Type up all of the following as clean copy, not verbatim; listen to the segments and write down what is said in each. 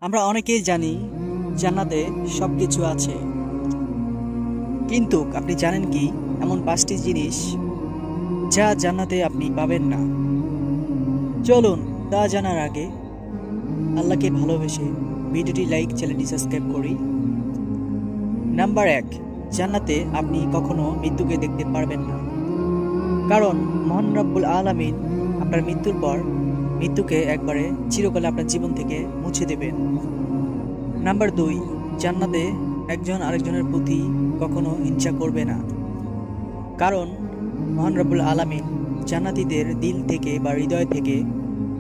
আমরা অনেকেই জানি জান্নাতে সবকিছু আছে, কিন্তু আপনি জানেন কি এমন 5টি জিনিস যা জান্নাতে আপনি পাবেন না? চলুন তা জানার আগে আল্লাহকে ভালোবেসে ভিডিওটি লাইক, চ্যানেলটি সাবস্ক্রাইব করি। নাম্বার 1, জান্নাতে আপনি কখনো মৃত্যুকে দেখতে পারবেন না, কারণ মহান রব্বুল আলামিন আপনার মৃত্যুর পর মৃত্যুকে একবারে চিরকালে আপনার জীবন থেকে মুছে দেবেন। নাম্বার 2, জান্নাতে একজন আরেকজনের প্রতি কখনো হিংসা করবে না, কারণ মহান রব্বুল আলামিন জান্নাতীদের দিল থেকে বা হৃদয় থেকে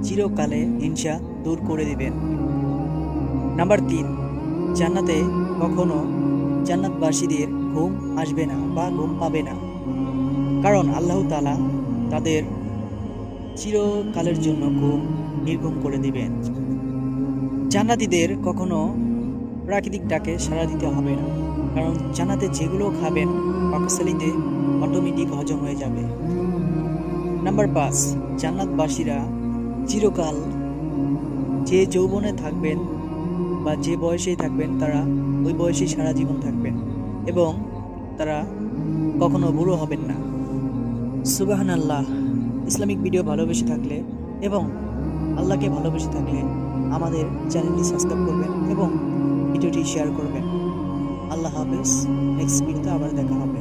চিরকালে হিংসা দূর করে দিবেন। নাম্বার 3, জান্নাতে কখনো জান্নাতবাসীদের ঘুম আসবে না বা ঘুম পাবে না, কারণ আল্লাহ তাআলা তাদের চিরকালের জন্য ঘুম নির্ঘুম করে দিবেন। জান্নাতীদের কখনো প্রাকৃতিক ডাকে সাড়া দিতে হবে না, কারণ জান্নাতে যেগুলো খাবেন পাকশালীতে অটোমেটিক হজম হয়ে যাবে। নাম্বার 5, জান্নাতবাসীরা চিরকাল যে যৌবনে থাকবেন বা যে বয়সেই থাকবেন তারা ওই বয়সেই সারা জীবন থাকবেন এবং তারা কখনো বুড়ো হবেন না। সুবহানাল্লাহ। ইসলামিক ভিডিও ভালোবেসে থাকলে এবং আল্লাহকে ভালোবেসে থাকলে আমাদের চ্যানেলটি সাবস্ক্রাইব করবেন এবং ভিডিওটি শেয়ার করবেন। আল্লাহ হাফেজ। নেক্সট ভিডিওতে আবার দেখা হবে।